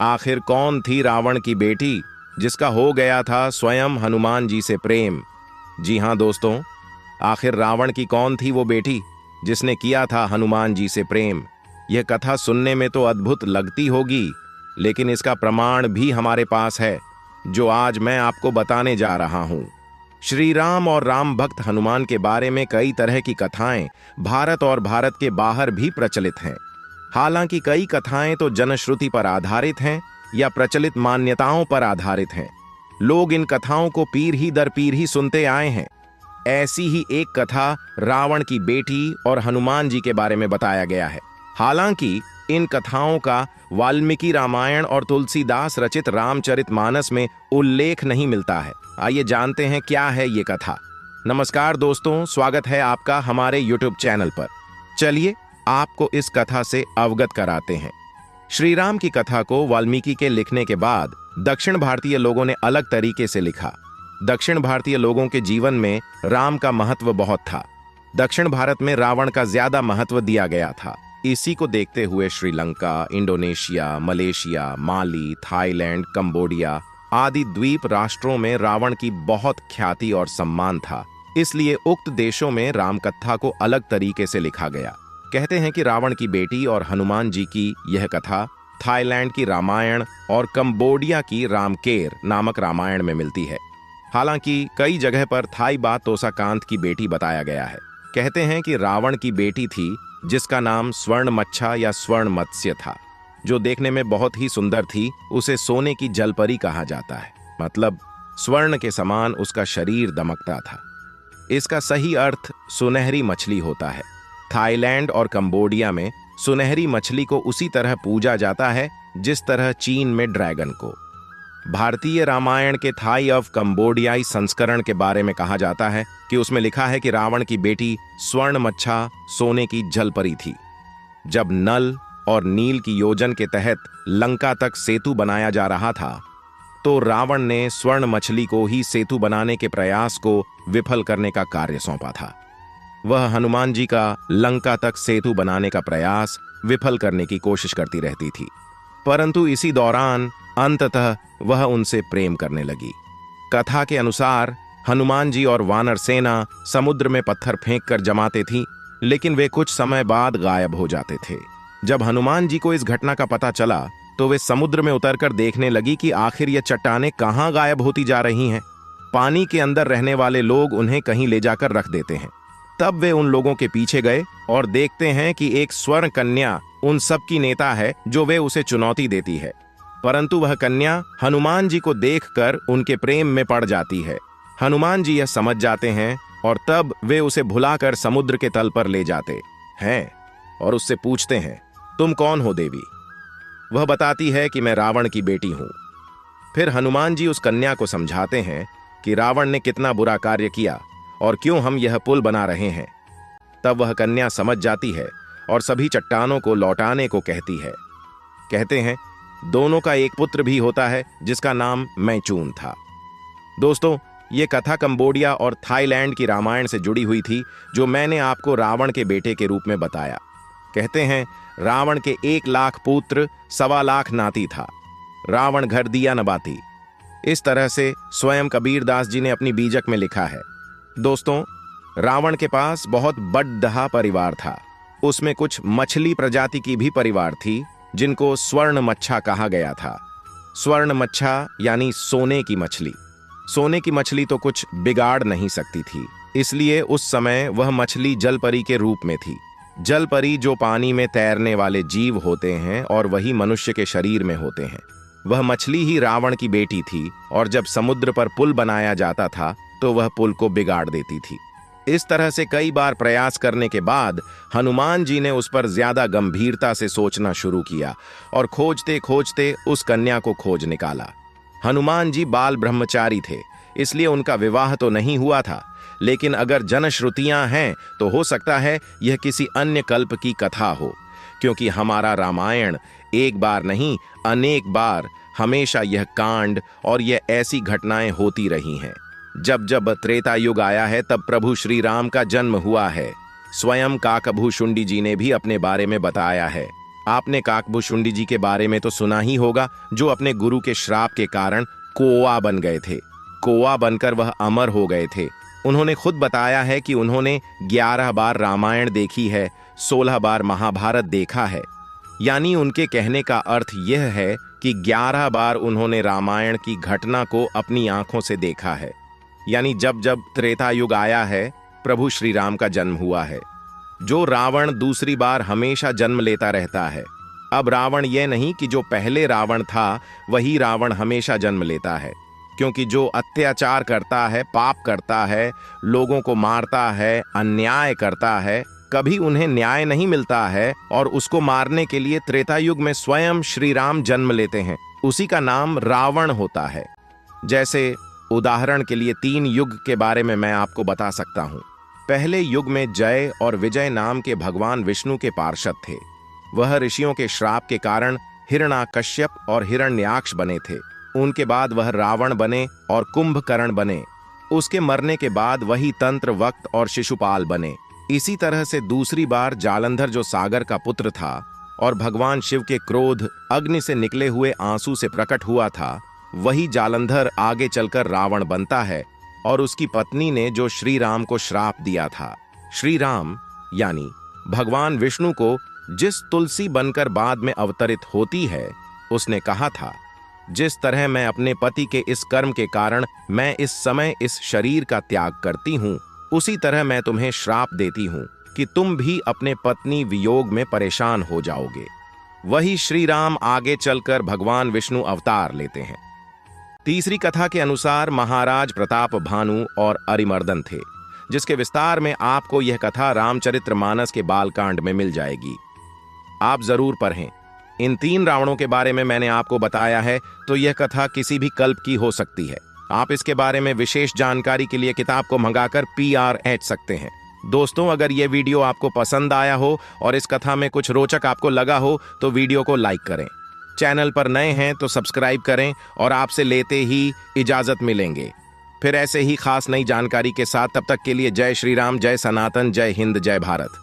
आखिर कौन थी रावण की बेटी जिसका हो गया था स्वयं हनुमान जी से प्रेम? जी हां दोस्तों, आखिर रावण की कौन थी वो बेटी जिसने किया था हनुमान जी से प्रेम? यह कथा सुनने में तो अद्भुत लगती होगी, लेकिन इसका प्रमाण भी हमारे पास है, जो आज मैं आपको बताने जा रहा हूं। श्री राम और राम भक्त हनुमान के बारे में कई तरह की कथाएं भारत और भारत के बाहर भी प्रचलित हैं। हालांकि कई कथाएं तो जनश्रुति पर आधारित हैं या प्रचलित मान्यताओं पर आधारित हैं। लोग इन कथाओं को पीढ़ी दर पीढ़ी सुनते आए हैं। ऐसी ही एक कथा रावण की बेटी और हनुमान जी के बारे में बताया गया है। हालांकि इन कथाओं का वाल्मीकि रामायण और तुलसीदास रचित रामचरितमानस में उल्लेख नहीं मिलता है। आइए जानते हैं क्या है ये कथा। नमस्कार दोस्तों, स्वागत है आपका हमारे YouTube चैनल पर। चलिए आपको इस कथा से अवगत कराते हैं। श्री राम की कथा को वाल्मीकि के लिखने के बाद दक्षिण भारतीय लोगों ने अलग तरीके से लिखा। दक्षिण भारतीय लोगों के जीवन में राम का महत्व बहुत था। दक्षिण भारत में रावण का ज्यादा महत्व दिया गया था। इसी को देखते हुए श्रीलंका, इंडोनेशिया, मलेशिया, माली, थाईलैंड, कंबोडिया आदि द्वीप राष्ट्रों में रावण की बहुत ख्याति और सम्मान था। इसलिए उक्त देशों में राम कथा को अलग तरीके से लिखा गया। कहते हैं कि रावण की बेटी और हनुमान जी की यह कथा थाईलैंड की रामायण और कंबोडिया की रामकेर नामक रामायण में मिलती है। हालांकि कई जगह पर थाई बा तोसाकांत की बेटी बताया गया है। कहते हैं कि रावण की बेटी थी जिसका नाम स्वर्ण मच्छा या स्वर्ण मत्स्य था, जो देखने में बहुत ही सुंदर थी। उसे सोने की जलपरी कहा जाता है, मतलब स्वर्ण के समान उसका शरीर दमकता था। इसका सही अर्थ सुनहरी मछली होता है। थाईलैंड और कंबोडिया में सुनहरी मछली को उसी तरह पूजा जाता है जिस तरह चीन में ड्रैगन को। भारतीय रामायण के थाई ऑफ कंबोडियाई संस्करण के बारे में कहा जाता है कि उसमें लिखा है कि रावण की बेटी स्वर्ण मच्छा सोने की जलपरी थी। जब नल और नील की योजन के तहत लंका तक सेतु बनाया जा रहा था, तो रावण ने स्वर्ण मछली को ही सेतु बनाने के प्रयास को विफल करने का कार्य सौंपा था। वह हनुमान जी का लंका तक सेतु बनाने का प्रयास विफल करने की कोशिश करती रहती थी, परंतु इसी दौरान अंततः वह उनसे प्रेम करने लगी। कथा के अनुसार हनुमान जी और वानर सेना समुद्र में पत्थर फेंक कर जमाते थी, लेकिन वे कुछ समय बाद गायब हो जाते थे। जब हनुमान जी को इस घटना का पता चला, तो वे समुद्र में उतरकर देखने लगी कि आखिर ये चट्टानें कहां गायब होती जा रही हैं। पानी के अंदर रहने वाले लोग उन्हें कहीं ले जाकर रख देते हैं। तब वे उन लोगों के पीछे गए और देखते हैं कि एक स्वर्ण कन्या उन सब की नेता है, जो वे उसे चुनौती देती है। परंतु वह कन्या हनुमान जी को देखकर उनके प्रेम में पड़ जाती है। हनुमान जी यह समझ जाते हैं और तब वे उसे भुलाकर समुद्र के तल पर ले जाते हैं और उससे पूछते हैं, तुम कौन हो देवी? वह बताती है कि मैं रावण की बेटी हूं। फिर हनुमान जी उस कन्या को समझाते हैं कि रावण ने कितना बुरा कार्य किया और क्यों हम यह पुल बना रहे हैं। तब वह कन्या समझ जाती है और सभी चट्टानों को लौटाने को कहती है। कहते हैं दोनों का एक पुत्र भी होता है जिसका नाम मैचून था। दोस्तों, ये कथा कंबोडिया और थाईलैंड की रामायण से जुड़ी हुई थी, जो मैंने आपको रावण के बेटे के रूप में बताया। कहते हैं रावण के 1 लाख पुत्र 1.25 लाख नाती था। रावण घर दिया न बाती। इस तरह से स्वयं कबीरदास जी ने अपनी बीजक में लिखा है। दोस्तों, रावण के पास बहुत बड़ा परिवार था। उसमें कुछ मछली प्रजाति की भी परिवार थी, जिनको स्वर्ण मच्छा कहा गया था। स्वर्ण मच्छा यानी सोने की मछली। सोने की मछली तो कुछ बिगाड़ नहीं सकती थी, इसलिए उस समय वह मछली जलपरी के रूप में थी। जलपरी जो पानी में तैरने वाले जीव होते हैं और वही मनुष्य के शरीर में होते हैं। वह मछली ही रावण की बेटी थी और जब समुद्र पर पुल बनाया जाता था, तो वह पुल को बिगाड़ देती थी। इस तरह से कई बार प्रयास करने के बाद हनुमान जी ने उस पर ज्यादा गंभीरता से सोचना शुरू किया और खोजते खोजते उस कन्या को खोज निकाला। हनुमान जी बाल ब्रह्मचारी थे, इसलिए उनका विवाह तो नहीं हुआ था, लेकिन अगर जनश्रुतियां हैं तो हो सकता है यह किसी अन्य कल्प की कथा हो, क्योंकि हमारा रामायण एक बार नहीं अनेक बार हमेशा यह कांड और यह ऐसी घटनाएं होती रही हैं। जब जब त्रेता युग आया है, तब प्रभु श्री राम का जन्म हुआ है। स्वयं काकभूषुंडी जी ने भी अपने बारे में बताया है। आपने काकभूषुंडी जी के बारे में तो सुना ही होगा, जो अपने गुरु के श्राप के कारण कौआ बन गए थे। कौआ बनकर वह अमर हो गए थे। उन्होंने खुद बताया है कि उन्होंने 11 बार रामायण देखी है, 16 बार महाभारत देखा है। यानी उनके कहने का अर्थ यह है कि 11 बार उन्होंने रामायण की घटना को अपनी आंखों से देखा है। यानी जब जब त्रेता युग आया है, प्रभु श्री राम का जन्म हुआ है। जो रावण दूसरी बार हमेशा जन्म लेता रहता है। अब रावण यह नहीं कि जो पहले रावण था वही रावण हमेशा जन्म लेता है, क्योंकि जो अत्याचार करता है, पाप करता है, लोगों को मारता है, अन्याय करता है, कभी उन्हें न्याय नहीं मिलता है और उसको मारने के लिए त्रेता युग में स्वयं श्री राम जन्म लेते हैं। उसी का नाम रावण होता है। जैसे उदाहरण के लिए 3 युग के बारे में मैं आपको बता सकता हूं। पहले युग में जय और विजय नाम के भगवान विष्णु के पार्षद थे। वह ऋषियों के श्राप के कारण हिरण्याकश्यप और हिरण्याक्ष बने थे। उनके बाद वह रावण बने और कुंभकर्ण बने। उसके मरने के बाद वही तंत्रवक्त और शिशुपाल बने। इसी तरह से दूसरी बार जालंधर, जो सागर का पुत्र था और भगवान शिव के क्रोध अग्नि से निकले हुए आंसू से प्रकट हुआ था, वही जालंधर आगे चलकर रावण बनता है और उसकी पत्नी ने जो श्री राम को श्राप दिया था। श्री राम यानी भगवान विष्णु को जिस तुलसी बनकर बाद में अवतरित होती है, उसने कहा था, जिस तरह मैं अपने पति के इस कर्म के कारण मैं इस समय इस शरीर का त्याग करती हूँ, उसी तरह मैं तुम्हें श्राप देती हूँ कि तुम भी अपने पत्नी वियोग में परेशान हो जाओगे। वही श्री राम आगे चलकर भगवान विष्णु अवतार लेते हैं। तीसरी कथा के अनुसार महाराज प्रताप भानु और अरिमर्दन थे, जिसके विस्तार में आपको यह कथा रामचरितमानस के बालकांड में मिल जाएगी। आप जरूर पढ़ें। इन 3 रावणों के बारे में मैंने आपको बताया है, तो यह कथा किसी भी कल्प की हो सकती है। आप इसके बारे में विशेष जानकारी के लिए किताब को मंगाकर PRH सकते हैं। दोस्तों, अगर यह वीडियो आपको पसंद आया हो और इस कथा में कुछ रोचक आपको लगा हो तो वीडियो को लाइक करें। चैनल पर नए हैं तो सब्सक्राइब करें और आपसे लेते ही इजाजत मिलेंगे फिर ऐसे ही खास नई जानकारी के साथ। तब तक के लिए जय श्री राम, जय सनातन, जय हिंद, जय भारत।